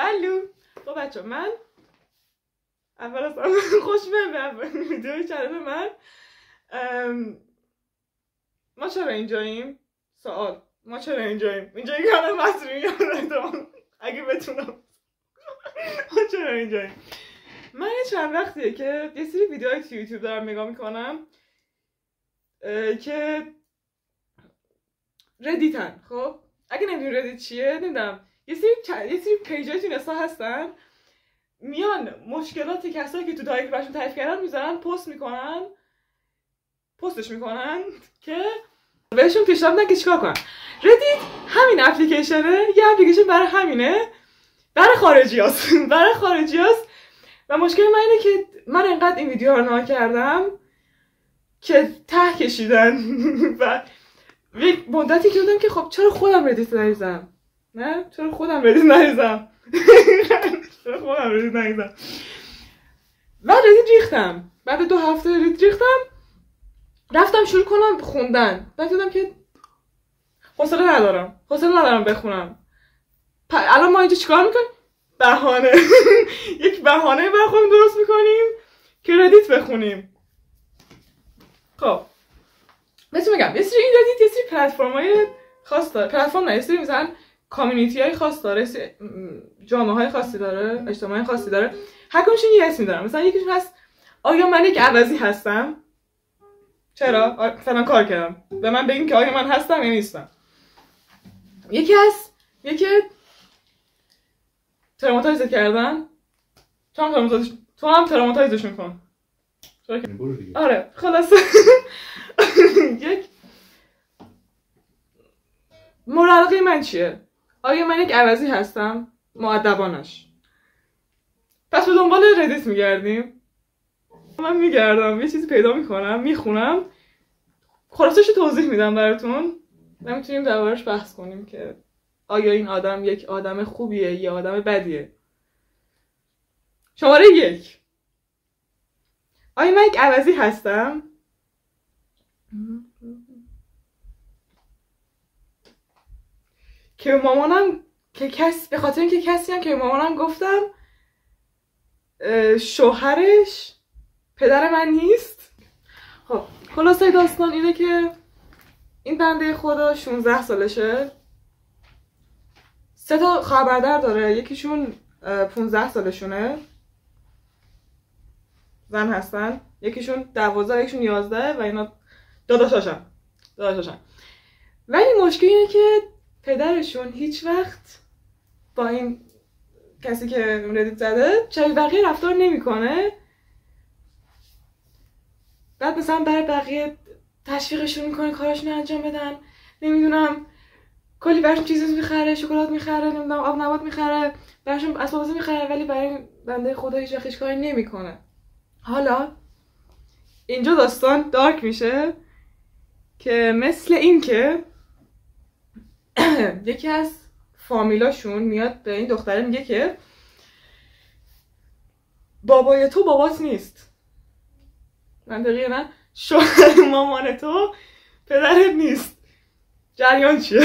الو. خب بچه من اول از همه خوش به ویدیوی چنل من. ما چرا اینجاییم؟ سوال ما چرا اینجاییم؟ اینجایی که الان مسئولین یادم اگه بتونم ما چرا اینجاییم؟ من یه چند وقتیه که یه سری ویدیوهای تو یوتیوب دارم نگاه میکنم که ردیتن. خب اگه نمیدونی ردیت چیه نمیدونم، یه سری پیجای تو اینستا هستن میان مشکلات کسایی که تو دایرکت براشون تعریف کردن میذارن پستش میکنن که بهشون پیشنهاد میدن که چیکار کنن. ردیت همین اپلیکیشنه، یه اپلیکیشن برای همینه، برای خارجیاست و مشکل من اینه که من انقدر این ویدیوها رو نگاه کردم که ته کشیدن و یک مدتی که بودم که خب چرا خودم ردیت نریزم؟ چرا خودم ردیت نریزم؟ و ردیت ریختم. بعد 2 هفته ردیت ریختم، رفتم شروع کنم خوندن. بعد دیدم که حوصله ندارم بخونم. الان ما اینجا چیکار میکنیم؟ بهانه یک بهانه برای خودمون درست میکنیم که ردیت بخونیم. خب بهتون میگم یه سری این ردیت یه سری پلتفرم‌های خاص داره. پلتفرم نه، یه سری مثلا کامیونیتی‌های خاص داره، جامعه‌های خاصی داره، اجتماعی خاصی داره. هر کدومشون یه اسمی دارن. مثلا یکیشون هست آیا من یک عوضی هستم؟ چرا؟ فلان کار کردم. به من بگین که آیا من هستم یا نیستم. یکی هست یکی تراماتایز کردن. تو هم تراماتایزشون کن. آره خلاصه یک مورد علاقه من چیه؟ آیا من یک عوضی هستم؟ مؤدبانش. پس به دنبال ردیت میگردیم. من میگردم یه چیزی پیدا میکنم، میخونم، خلاصش توضیح میدم براتون و میتونیم دربارش بحث کنیم که آیا این آدم یک آدم خوبیه یا آدم بدیه. شماره 1، آیا من یک عوضی هستم؟ که مامانم که به خاطر اینکه کسی هم که مامانم گفتم شوهرش پدر من نیست. خب خلاصه داستان اینه که این بنده خدا 16 سالشه، 3 تا خواهر برادر داره، یکیشون 15 سالشونه زن هستن، یکیشون 12 یکیشون 11 و اینا داداشاشن. ولی مشکل اینه که پدرشون هیچ وقت با این کسی که ردیت زده شبیه بقیه رفتار نمیکنه. بعد مثلا برای بقیه تشویقشون میکنه کاراشون انجام بدن، نمیدونم کلی براشون چیزی میخره، شکلات میخره، نمیدونم آب نبات میخره، براشون اسباب بازی میخره، ولی برای بنده خدا هیچ وقت کاری نمیکنه. حالا اینجا داستان دارک میشه که مثل این که یکی از فامیلاشون میاد به این دختره میگه که بابای تو بابات نیست. منطقیه نه؟ شوهر مامان تو پدرت نیست. جریان چیه؟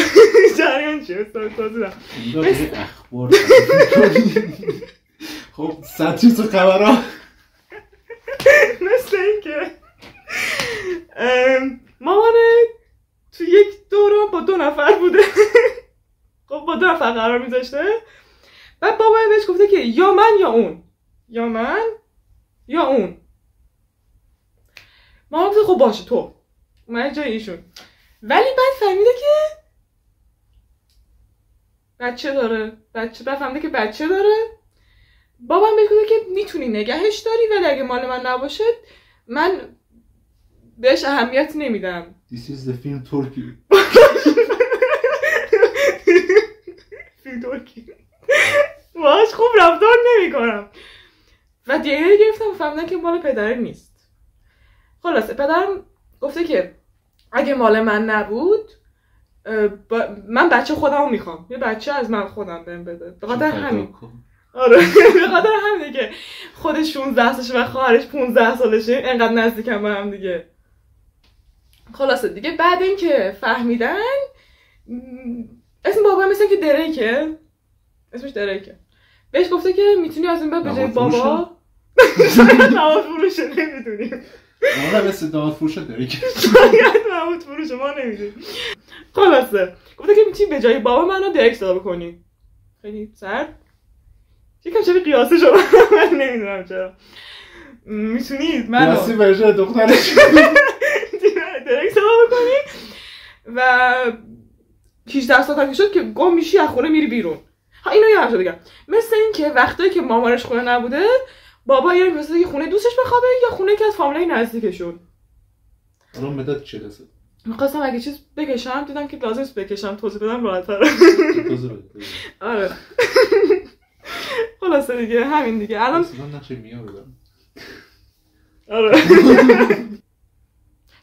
این اخبار خب 100 چیز تو خبرها مثل این که مامانه تو یک دوران با 2 نفر بوده. خب با 2 نفر قرار میذاشته. بعد بابای بهش گفته که یا من یا اون. مامان گفته خب باشه تو من جای ایشون. ولی بعد فهمیده که بچه داره. بابام بهش گفته که میتونی نگهش داری ولی اگه مال من نباشه من بهش اهمیت نمیدم. This is the film Turkey. فیلم ترکی باش خوب رفتار نمی کنم. و دیگه گرفتم و فهمیدن که مال پدر نیست. خلاصه پدرم گفته که اگه مال من نبود من بچه خودمو میخوام، یه بچه از من خودم بهم بده. به خاطر همین به خاطر همینه که خودش 16 سالشه و خواهرش 15 سالشه، انقدر نزدیکم با هم دیگه. خلاصه دیگه بعد این که فهمیدن اسم بابا مثل که دریکه، اسمش دریکه. بهش گفته که میتونی از این بعد به جای بابا مواد فروشه نمیدونیم آره مثل داماد فروشه داری که شاید مواد فروشه ما نمیدونیم. خلاصه گفته که میتونی به جای بابا منو دایرکت صدا بکنی. خیلی سرد یکم چرا قیاسه شد من نمیدونم چرا میتونید منو قیاسی ورژن دخترش دایرکت صدا بکنی و 18 ساعت هم شد که گم میشی از خونه میری بیرون. ها اینو یادم بگم مثل این که وقتایی که مامانش خونه نبوده بابا یا مثلا یه خونه دوستش بخوابه یا خونه که از فامیلای نزدیکشون. الان مدت چه رسید؟ می‌خواستم اگه چیز بکشم دیدم که لازم است بکشم توضیح بدم راحت‌تره. آره. خلاصه دیگه همین دیگه الان من نقشه میا رو دارم. آره.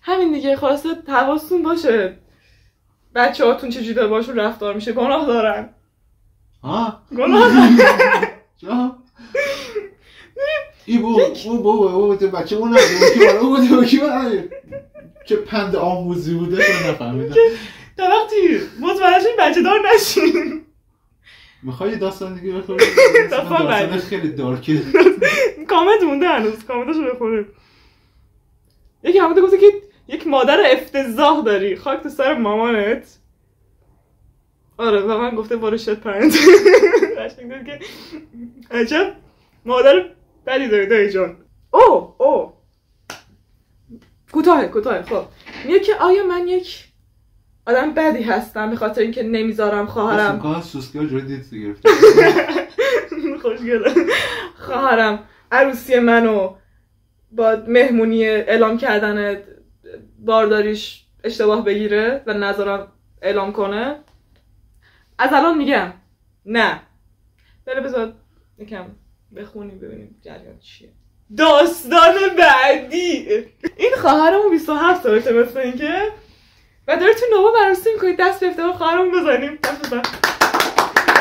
همین دیگه خلاصه حواستون باشه بچه‌هاتون چه جوری باشون رفتار میشه گناه دارن. ها؟ گناه دارن. جا؟ ای بابا تو بچه اون نبود که چه پند آموزی بوده من نفهمیدم. تا وقتی مطمئن شین بچه دار نشین. میخوای داستان دیگه بخونی؟ داستان خیلی دارکه. کامنت مونده هنوز کامنتاشو بخونید. یکی همونده گفته که یک مادر افتضاح داری خاک تو سر مامانت. آره و من گفته بارو شد پرند. قشنگ که عجب مادر بدی داری دایی جان. او کوتاه خب میگه که آیا من یک آدم بدی هستم به خاطر اینکه نمیذارم خواهرم کار سوسکا جوری دید گرفت. خوشگله. خواهرم عروسی منو با مهمونی اعلام کردن بارداریش اشتباه بگیره و نذارم اعلام کنه. از الان میگم نه. بله بذار یکم بخونیم ببینیم جریان چیه. داستان بعدی این خواهرمون 27 سالشه مثل اینکه و داره تو نوبه عروسی میکنید دست به افتخار خواهرمون بزنیم. دست بزن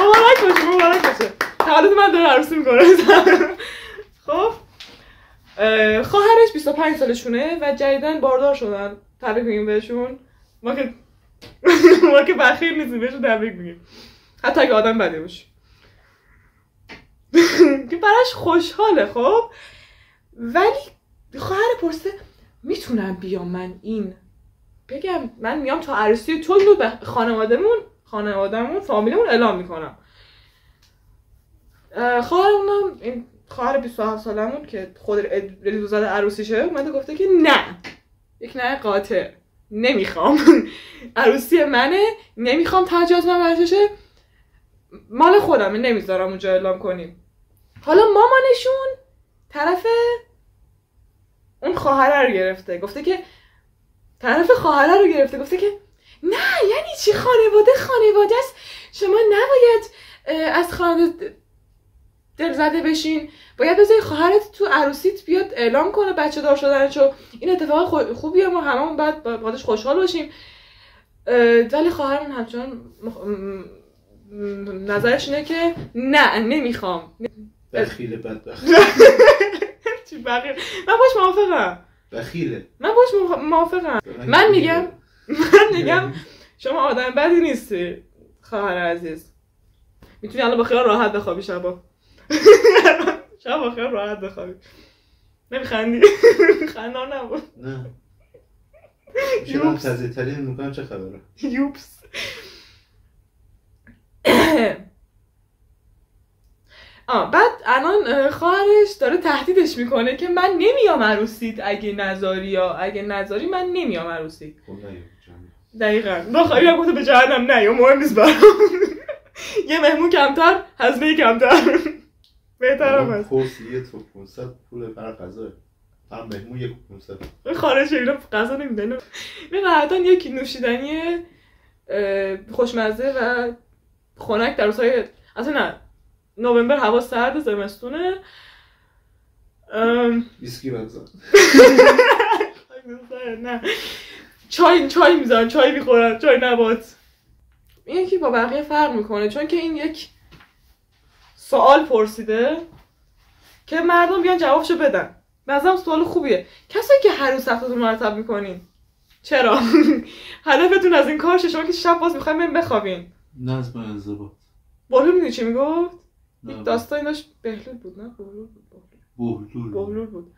مبارک باشه تولد من داره عروسی میکنه. خب خواهرش 25 سالشونه و جدیدن باردار شدن. تبریک میگیم بهشون. ما که بخیر نیستیم بهشون تبریک میگیم حتی اگه آدم بدی باشه که براش خوشحاله. خب ولی خواهر پرسه میتونم بیام من این بگم من میام تا عروسی تو اینو به خانوادمون فامیلمون اعلام میکنم. خواهرمونم این خواهر 27 سالمون که خود ریزو زده عروسیشه اومده گفته که نه یک نه قاطع نمیخوام. عروسی منه نمیخوام تجاوز من برششه مال خودمه نمیذارم اونجا اعلام کنیم. حالا مامانشون طرف اون خواهره رو گرفته گفته که گفته که نه یعنی چی خانواده است شما نباید از خانواده دل زده بشین باید بذاری خواهرت تو عروسیت بیاد اعلام کنه بچه دار شدنشو این اتفاق خوبیه ما هممون بعد بادش خوشحال باشیم. ولی خواهرمون همچنان نظرش اینه که نه نمیخوام. بخیله بدبخت. چی بخیل؟ من باش موافقم. بخیله. من باش موافقم. من میگم شما آدم بدی نیستی خواهر عزیز. میتونی الان با خیال راحت بخوابی شبا. با خیال راحت بخوابی. نمیخندی؟ خندان نبود. نه. شما تازه ترین میکنم چه خبره؟ یوپس. بعد الان خواهرش داره تهدیدش میکنه که من نمیام عروسیت اگه نذاری من نمیام عروسیت. دقیقاً بخوایی هم گفته به جهنم نه یا مهم نیست برام. یه مهمون کمتر هزینه کمتر بهترم هست. کورسیه تو 500 پول برای غذا هم مهمون 1500 خارج اینا غذا نمیدن. این قطعا یک نوشیدنی خوشمزه و خنک در روزهای اصلا نه نوامبر هوا سرد زمستونه. ویسکی بزن. نه چای میزنن چای میخورن چای نبات. این یکی با بقیه فرق میکنه چون که این یک سوال پرسیده که مردم بیان جوابشو بدن. مثلا سوال خوبیه. کسایی که هر روز رفتتون مرتب میکنین چرا؟ هدفتون از این کار شما که شب باز میخواین بریم بخوابین. نظم انضباط. بابا میدونی چی میگفت؟ یک داستانی داشت، بهلول بود نه بهلول بود.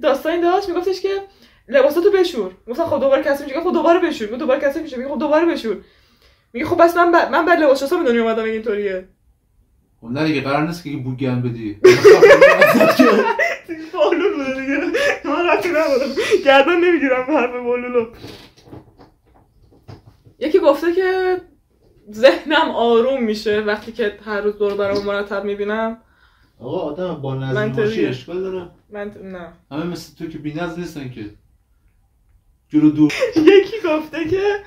داستانی داشت میگفتش که لباساتو بشور. گفتن خب دوباره کسی میگه خب دوباره بشور. میگه دوباره کسی میگه خب دوباره بشور. میگه خب بس من بعد لباس شستم دنیا اومدم اینطوریه. خب نه دیگه قرار نیست که بو گند بدی. بهلول بود دیگه. من رفتی نبودم. گردن نمیگیرم حرف بهلولو. یکی گفته که ذهنم آروم میشه وقتی که هر روز دور برام مرتب میبینم. آقا آدم با نظم باشی اشکال داره؟ نه همه مثل تو که بی‌نظم نیستن که جلو دور. یکی گفته که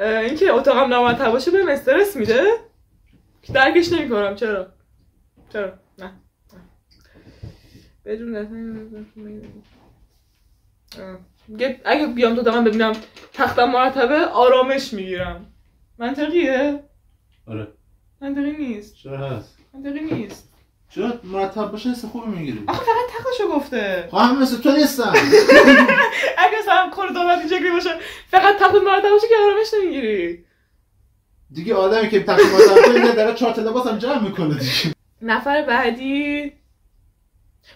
اینکه اتاقم نامرتب باشه بهم استرس میده که درکش نمیکنم. چرا نه بدون اگه بیام تو اتاقم ببینم تختم مرتبه آرامش میگیرم. منطقیه؟ آره منطقی نیست. چرا هست؟ منطقی نیست. چرا مرتب باشه حس خوبی میگیری؟ آخه فقط تختشو گفته. خب همه مثل تو نیستن. اگه مثلا کردومت اینجوری باشه فقط تخت مرتب باشه که آرامش نمیگیری. دیگه آدمی که تخت مرتب کنه داره 4 تا لباس هم جمع میکنه دیگه. نفر بعدی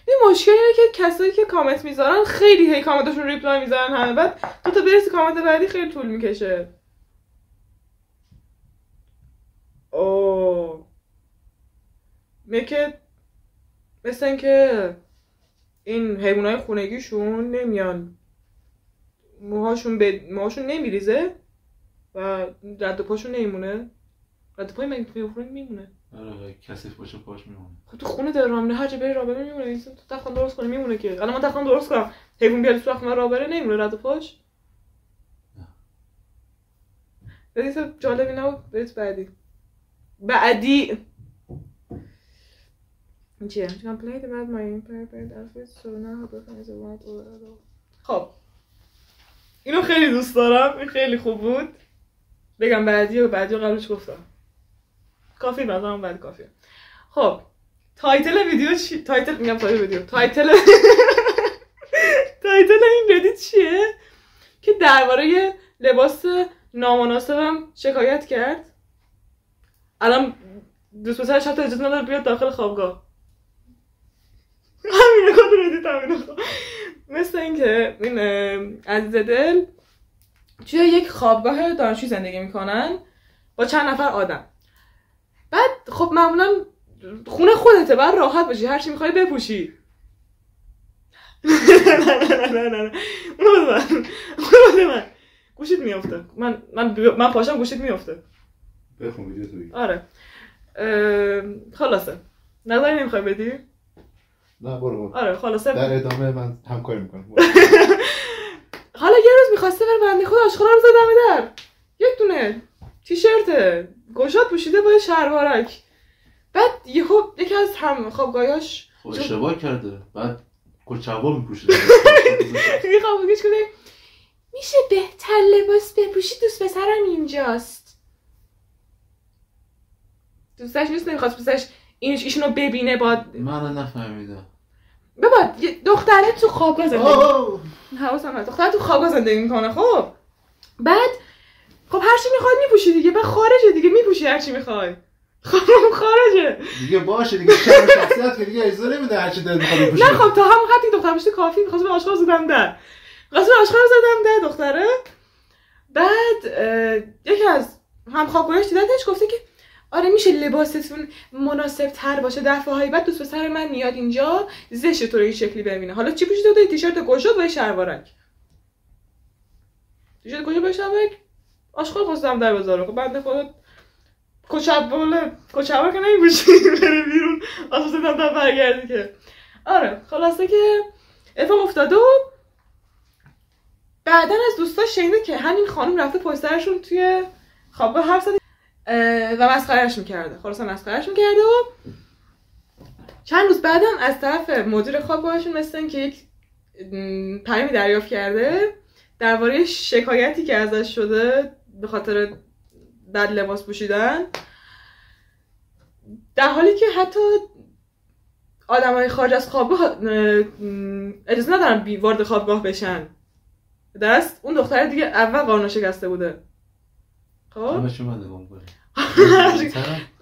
این مشکل اینه که کسایی که کامنت میذارن خیلی هی کامنتاشون ریپلای میذارن همه، بعد تو تا برسی کامنت بعدی خیلی طول میکشه. میگه مثل اینکه این حیوانای خونگیشون نمیان موهاشون نمیریزه و رد و پاشون نمیمونه. رد و پای من میمونه. آره کثیف باشه پاش میمونه. خب تو خونه در رامنه هر جا بری رابره میمونه. این تو تخم درست کنه میمونه که. الان من تخم درست کنم حیوان بیاد تو تخم رابره نمیمونه رد و پاش. نه تو جالبی نبود. برید بعدی چیه؟ چون پلیت بعد ما این پرپرد افیس سونا خب اینو خیلی دوست دارم. این خیلی خوب بود. بگم بعدی و قبلش گفتم کافی مثلا بعد کافیه. خب تایتل ویدیو چی؟ تایتل این ردیت چیه؟ که درباره لباس نامناسبم شکایت کرد. الان دوست پسرش حتی اجازه نداره بیاد داخل خوابگاه. همینه کد ردیت همینه. مثل اینکه این عزیز دل توی یک خوابگاه دانشجویی زندگی میکنن با چند نفر آدم. بعد خب معمولا خونه خودته باید راحت باشی هر چی میخوای بپوشی. نه اونو بده من گوشیت میافته. من پاشم گوشیت میافته. بخون ویدیو تو بگی. آره خلاصه نظری نمیخوای بدی؟ نه برو. آره خلاصه در ادامه من همکاری میکنم. حالا یه روز میخواسته بره بنده خدا آشغالا رو زدم در یک دونه تیشرت گشاد پوشیده با شلوارک. بعد یهو یکی از هم خوابگاهاش اشتباه کرده. بعد کچلوار میپوشیده. خوابگاهش گفته میشه بهتر لباس بپوشی دوست پسرم اینجاست. دوستش نیست نمیخواست پسرش ایشونو ببینه. من نفهمیدم. بابا دختره تو خوابگاه زندگی حواسم هست. دختره تو خوابگاه زندگی میکنه. خب بعد خب هر چی میخواد میپوشی دیگه. بعد خارجه دیگه میپوشی هر چی میخوای. خب خارجه دیگه باشه دیگه. شخصیت که دیگه اجازه نمیده هر چی دلت میخواد بپوشی. نه خب تا همون حدی دختر باشه کافی. میخواست به آشغال زدم در دختره. بعد یکی از هم خوابگاهاش دیدتش گفته که آره میشه لباستون مناسب تر باشه دفعه های بعد دوست پسر من میاد اینجا زشت تو رو این شکلی ببینه. حالا چی پوشیده بود؟ تیشرت گشاد با شلوارک. تیشرت گشاد با شلوارک آشغال خواستم در بذاره. خب بنده خدا کچلوار که نمیپوشی بره بیرون آساس دادم در برگردی که. آره خلاصه که اتفاق افتاده و بعدن از دوستاش شنیده که همین خانم رفته پشت سرشون توی خوابگاه حرف زده و مسخرهش میکرده. خلاصا مسخرهش میکرده و چند روز بعدم از طرف مدیر خوابگاهشون مثل این که یک پیامی دریافت کرده درباره شکایتی که ازش شده به خاطر بد لباس پوشیدن، در حالی که حتی آدمای خارج از خوابگاه اجازه ندارن وارد خوابگاه بشن. دست اون دختر دیگه اول قانون شکسته بوده. خب همه شما نگاه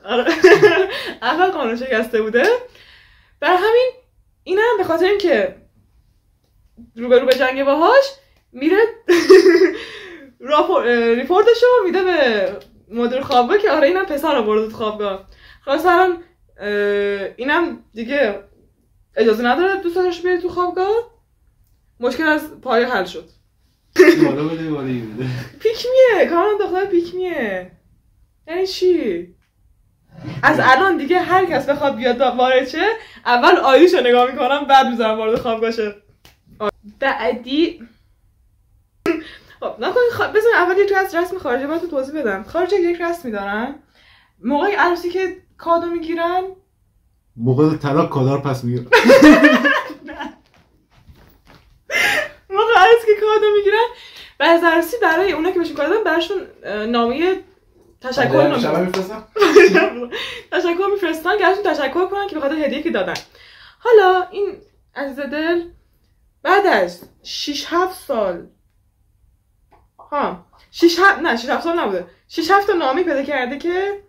آره. اول قانون شکسته بوده. برای همین اینم به خاطر اینکه روبرو به جنگ باهاش میره ریپورتشو میده به مدیر خوابگاه که آره اینم پسر آورده تو خوابگاه. خلاص الان اینم دیگه اجازه نداره دوستش بیاره تو خوابگاه. مشکل از پای حل شد. بالا بده بالا بده. پیکمیه، کاملا دختر پیکمیه. یعنی چی؟ از الان دیگه هر کس بخواد بیاد وارد شه اول آیوشو نگاه میکنم بعد میذارم وارد خوابگاه شه. بعدی خب نکنید بذار اول یک رسم خارجی براتون توضیح بدم. خارجی یک رسمی دارن موقع عروسی که کادو میگیرن، موقع طلاق کادار پس میگیرن. موقع عروسی که کادو میگیرن و از عروسی برای اونا که بهشون کادو دادن براشون نامه تشکر میفرستن که ازشون تشکر کنن که به خاطر هدیه‌ای که دادن. حالا این عزیز دل بعد از 6-7 سال 6-7 سال نبوده 6-7 تا نامه پیدا کرده که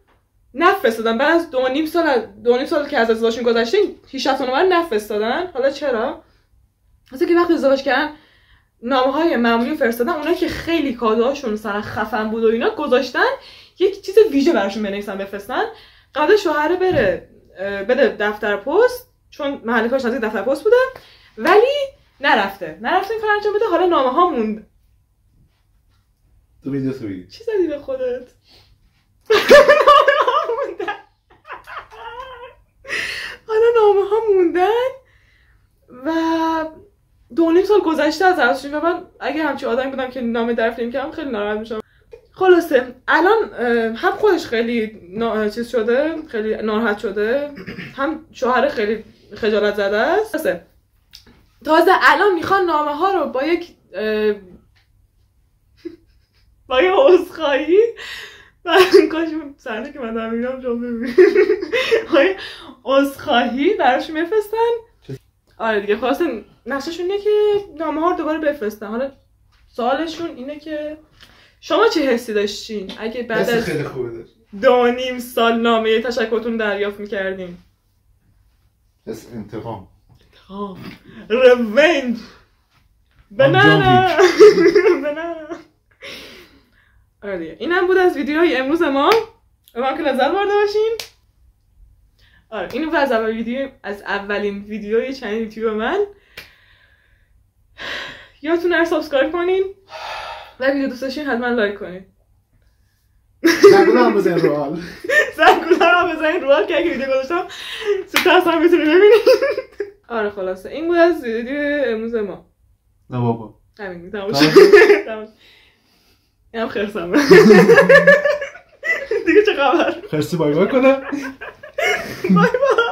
نفرستادن. بعد از 2.5 سال که از ازدواجشون گذشته 6-7 تا نامه نفرستادن. حالا چرا؟ واسه که وقتی ازدواج کردن نامه‌های معمولی فرستادن، اونایی که خیلی کادوهاشون مثلا خفن بود و اینا گذاشتن یک چیز ویژه براشون بنویسن بفرستن. قبل شوهر بده دفتر پست، چون محل کارش نزدیک دفتر پست بوده ولی نرفته این کار انجام بده. حالا نامه ها موند. تو ویدیو تو بگی چی زدی به خودت؟ نامه ها موندن. حالا نامه ها موندن و 2.5 سال گذشته از عروسیشون و من اگه همچین آدمی بودم که نامه دریافت نمی‌کردم خیلی ناراحت میشم. خلاصه الان هم خودش خیلی چیز شده، خیلی ناراحت شده، هم شوهر خیلی خجالت زده است. تازه الان میخوان نامه ها رو با یک عذرخواهی و کاش اون صحنه که من دارم میگم شما ببینید عذرخواهی براشون بفرستن. آره دیگه خلاصه نقششون اینه که نامه ها رو دوباره بفرستن. حالا سوالشون اینه که شما چه حسی داشتین اگه بعد از 2.5 سال نامه تشکرتون دریافت میکردین؟ حس انتقام، رونج، بنانا. آره دیگه اینم بود از ویدیوهای امروز ما. امیدوارم که لذت برده باشین. آره این بود از اولین ویدیوی چنل یوتیوب من. یادتون نره سابسکرایب کنین و ویدیو دوست داشتین حتما لایک کنین. زنگوله هم بزنین رو حال که اگه ویدیو گذاشتم زودتر اصلا میتونی ببینین. آره خلاصه این بود از ویدیو امروز ما. نه بابا همین تمام. اینم خرسم دیگه چه خبر؟ خرسی بای بای کنه. بای بای.